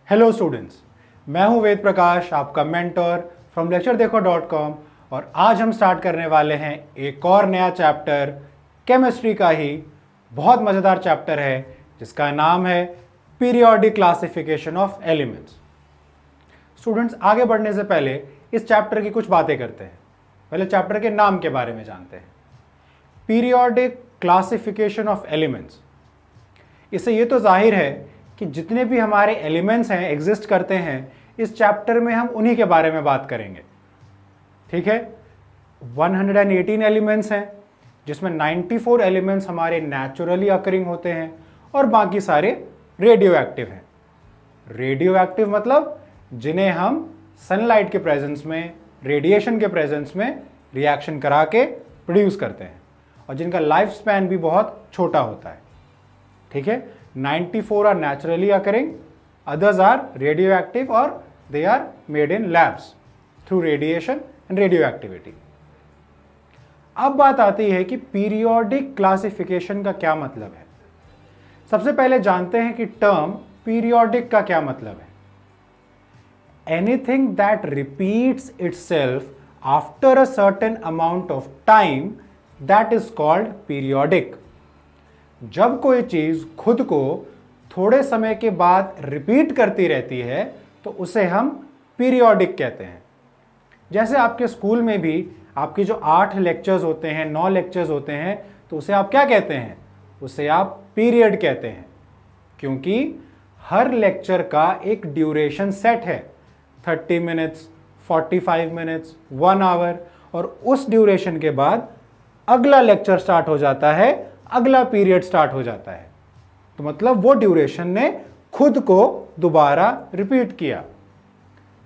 Hello students, मैं हूं वेद प्रकाश, आपका मेंटर फ्रॉम lecturedekho.com। और आज हम स्टार्ट करने वाले हैं एक और नया चैप्टर, केमिस्ट्री का ही बहुत मज़ेदार चैप्टर है जिसका नाम है periodic classification of elements. Students, आगे बढ़ने से पहले इस चैप्टर की कुछ बातें करते हैं। पहले चैप्टर के नाम के बारे में जानते हैं। पीरियोडिक क्लासिफिकेशन ऑफ एलिमेंट्स, इससे ये तो जाहिर है कि जितने भी हमारे एलिमेंट्स हैं, एग्जिस्ट करते हैं, इस चैप्टर में हम उन्हीं के बारे में बात करेंगे। ठीक है, 118 एलिमेंट्स हैं जिसमें 94 एलिमेंट्स हमारे नेचुरली अकरिंग होते हैं और बाकी सारे रेडियो एक्टिव हैं। रेडियो एक्टिव मतलब जिन्हें हम सनलाइट के प्रेजेंस में, रेडिएशन के प्रेजेंस में रिएक्शन करा के प्रोड्यूस करते हैं और जिनका लाइफ स्पैन भी बहुत छोटा होता है। ठीक है, 94 are naturally occurring, others are radioactive or they are made in labs through radiation and radioactivity। अब बात आती है कि पीरियोडिक क्लासिफिकेशन का क्या मतलब है। सबसे पहले जानते हैं कि टर्म पीरियोडिक का क्या मतलब है। Anything that repeats itself after a certain amount of time that is called periodic. जब कोई चीज खुद को थोड़े समय के बाद रिपीट करती रहती है तो उसे हम पीरियोडिक कहते हैं। जैसे आपके स्कूल में भी आपके जो 8 लेक्चर्स होते हैं, 9 लेक्चर्स होते हैं, तो उसे आप क्या कहते हैं? उसे आप पीरियड कहते हैं, क्योंकि हर लेक्चर का एक ड्यूरेशन सेट है, 30 मिनट्स, 45 मिनट्स, 1 आवर, और उस ड्यूरेशन के बाद अगला लेक्चर स्टार्ट हो जाता है, अगला पीरियड स्टार्ट हो जाता है। तो मतलब वो ड्यूरेशन ने खुद को दोबारा रिपीट किया।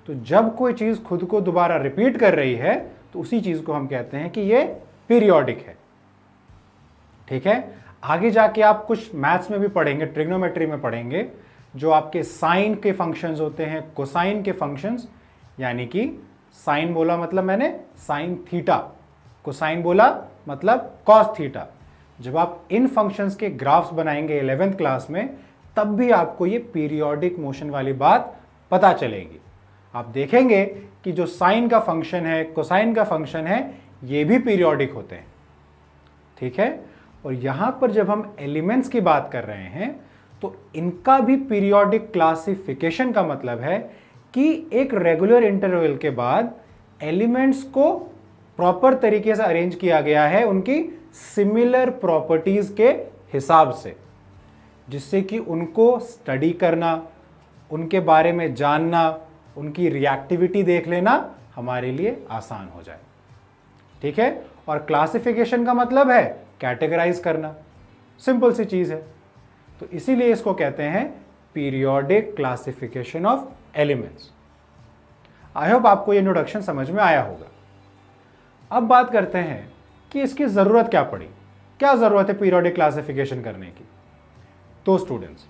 तो जब कोई चीज खुद को दोबारा रिपीट कर रही है तो उसी चीज को हम कहते हैं कि ये पीरियोडिक है। ठीक है, आगे जाके आप कुछ मैथ्स में भी पढ़ेंगे, ट्रिग्नोमेट्री में पढ़ेंगे, जो आपके साइन के फंक्शंस होते हैं, कोसाइन के फंक्शंस, यानी कि साइन बोला मतलब मैंने साइन थीटा, कोसाइन बोला मतलब कॉस थीटा। जब आप इन फंक्शंस के ग्राफ्स बनाएंगे 11th क्लास में, तब भी आपको ये पीरियोडिक मोशन वाली बात पता चलेगी। आप देखेंगे कि जो साइन का फंक्शन है, कोसाइन का फंक्शन है, ये भी पीरियोडिक होते हैं। ठीक है, और यहां पर जब हम एलिमेंट्स की बात कर रहे हैं तो इनका भी पीरियोडिक क्लासिफिकेशन का मतलब है कि एक रेगुलर इंटरवल के बाद एलिमेंट्स को प्रॉपर तरीके से अरेंज किया गया है उनकी सिमिलर प्रॉपर्टीज के हिसाब से, जिससे कि उनको स्टडी करना, उनके बारे में जानना, उनकी रिएक्टिविटी देख लेना हमारे लिए आसान हो जाए। ठीक है, और क्लासिफिकेशन का मतलब है कैटेगराइज करना, सिंपल सी चीज है। तो इसीलिए इसको कहते हैं periodic classification of elements. I hope आपको ये इंट्रोडक्शन समझ में आया होगा। अब बात करते हैं कि इसकी ज़रूरत क्या पड़ी, क्या ज़रूरत है पीरियोडिक क्लासिफिकेशन करने की। तो स्टूडेंट्स,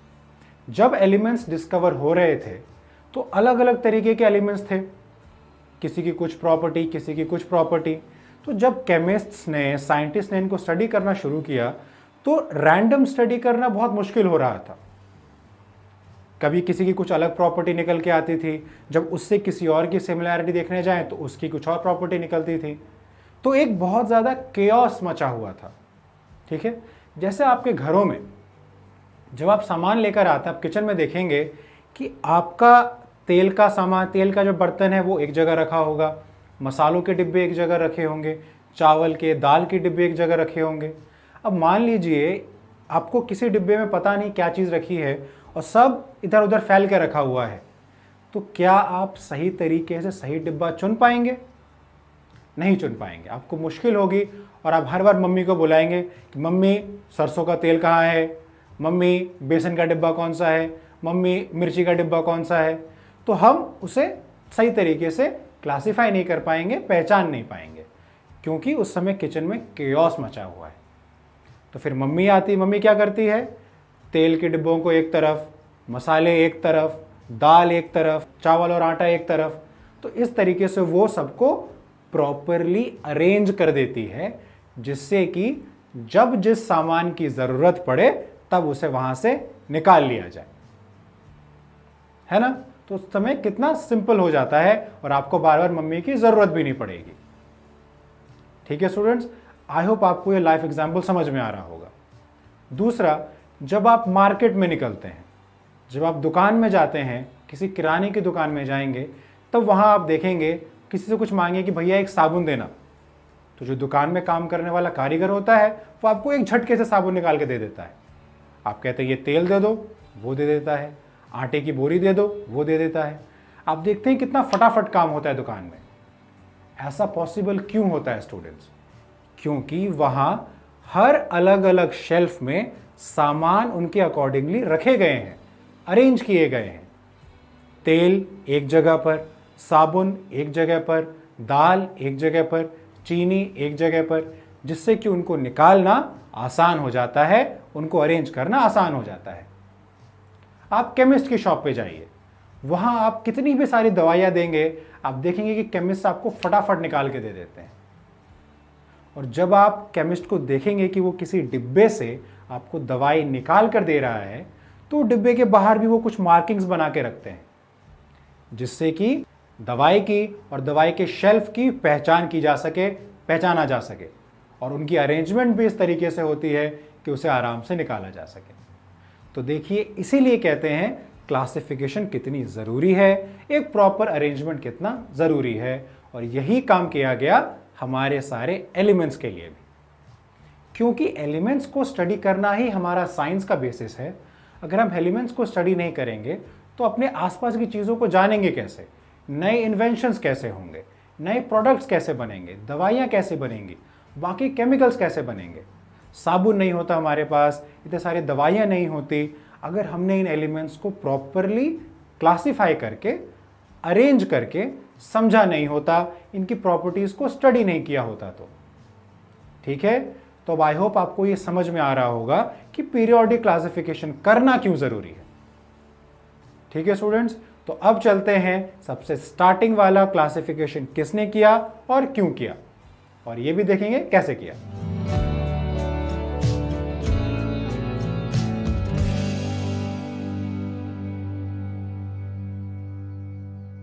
जब एलिमेंट्स डिस्कवर हो रहे थे तो अलग अलग तरीके के एलिमेंट्स थे, किसी की कुछ प्रॉपर्टी, किसी की कुछ प्रॉपर्टी। तो जब केमिस्ट्स ने, साइंटिस्ट ने इनको स्टडी करना शुरू किया तो रैंडम स्टडी करना बहुत मुश्किल हो रहा था। कभी किसी की कुछ अलग प्रॉपर्टी निकल के आती थी, जब उससे किसी और की सिमिलैरिटी देखने जाएं तो उसकी कुछ और प्रॉपर्टी निकलती थी। तो एक बहुत ज़्यादा केओस मचा हुआ था। ठीक है, जैसे आपके घरों में जब आप सामान लेकर आते हैं, आप किचन में देखेंगे कि आपका तेल का सामान, तेल का जो बर्तन है वो एक जगह रखा होगा, मसालों के डिब्बे एक जगह रखे होंगे, चावल के, दाल के डिब्बे एक जगह रखे होंगे। अब मान लीजिए आपको किसी डिब्बे में पता नहीं क्या चीज़ रखी है और सब इधर उधर फैल के रखा हुआ है, तो क्या आप सही तरीके से सही डिब्बा चुन पाएंगे? नहीं चुन पाएंगे, आपको मुश्किल होगी और आप हर बार मम्मी को बुलाएंगे कि मम्मी सरसों का तेल कहाँ है, मम्मी बेसन का डिब्बा कौन सा है, मम्मी मिर्ची का डिब्बा कौन सा है। तो हम उसे सही तरीके से क्लासिफाई नहीं कर पाएंगे, पहचान नहीं पाएंगे, क्योंकि उस समय किचन में केओस मचा हुआ है। तो फिर मम्मी आती, मम्मी क्या करती है? तेल के डिब्बों को एक तरफ, मसाले एक तरफ, दाल एक तरफ, चावल और आटा एक तरफ। तो इस तरीके से वो सबको प्रॉपरली अरेंज कर देती है, जिससे कि जब जिस सामान की जरूरत पड़े तब उसे वहां से निकाल लिया जाए। है ना। तो उस समय कितना सिंपल हो जाता है और आपको बार बार मम्मी की ज़रूरत भी नहीं पड़ेगी। ठीक है स्टूडेंट्स, आई होप आपको ये लाइफ एग्जाम्पल समझ में आ रहा होगा। दूसरा, जब आप मार्केट में निकलते हैं, जब आप दुकान में जाते हैं, किसी किराने की दुकान में जाएंगे, तब वहाँ आप देखेंगे किसी से कुछ मांगे कि भैया एक साबुन देना, तो जो दुकान में काम करने वाला कारीगर होता है वो आपको एक झटके से साबुन निकाल के दे देता है। आप कहते हैं ये तेल दे दो, वो दे देता है। आटे की बोरी दे दो, वो दे देता है। आप देखते हैं कितना फटाफट काम होता है दुकान में। ऐसा पॉसिबल क्यों होता है स्टूडेंट्स? क्योंकि वहाँ हर अलग अलग शेल्फ में सामान उनके अकॉर्डिंगली रखे गए हैं, अरेंज किए गए हैं। तेल एक जगह पर, साबुन एक जगह पर, दाल एक जगह पर, चीनी एक जगह पर, जिससे कि उनको निकालना आसान हो जाता है, उनको अरेंज करना आसान हो जाता है। आप केमिस्ट की शॉप पे जाइए, वहां आप कितनी भी सारी दवाइयां देंगे, आप देखेंगे कि केमिस्ट आपको फटाफट निकाल के दे देते हैं। और जब आप केमिस्ट को देखेंगे कि वो किसी डिब्बे से आपको दवाई निकाल कर दे रहा है, तो डिब्बे के बाहर भी वो कुछ मार्किंग्स बना के रखते हैं, जिससे कि दवाई की और दवाई के शेल्फ की पहचान की जा सके, पहचाना जा सके। और उनकी अरेंजमेंट भी इस तरीके से होती है कि उसे आराम से निकाला जा सके। तो देखिए, इसीलिए कहते हैं क्लासिफिकेशन कितनी ज़रूरी है, एक प्रॉपर अरेंजमेंट कितना ज़रूरी है। और यही काम किया गया हमारे सारे एलिमेंट्स के लिए भी, क्योंकि एलिमेंट्स को स्टडी करना ही हमारा साइंस का बेसिस है। अगर हम एलिमेंट्स को स्टडी नहीं करेंगे तो अपने आसपास की चीज़ों को जानेंगे कैसे, नए इन्वेंशंस कैसे होंगे, नए प्रोडक्ट्स कैसे बनेंगे, दवाइयाँ कैसे बनेंगी, बाकी केमिकल्स कैसे बनेंगे। साबुन नहीं होता हमारे पास, इतने सारी दवाइयाँ नहीं होती, अगर हमने इन एलिमेंट्स को प्रॉपरली क्लासीफाई करके, अरेंज करके समझा नहीं होता, इनकी प्रॉपर्टीज़ को स्टडी नहीं किया होता तो। ठीक है, तो अब आई होप आपको ये समझ में आ रहा होगा कि पीरियोडिक क्लासिफिकेशन करना क्यों ज़रूरी है। ठीक है स्टूडेंट्स, तो अब चलते हैं सबसे स्टार्टिंग वाला क्लासिफिकेशन किसने किया और क्यों किया, और ये भी देखेंगे कैसे किया।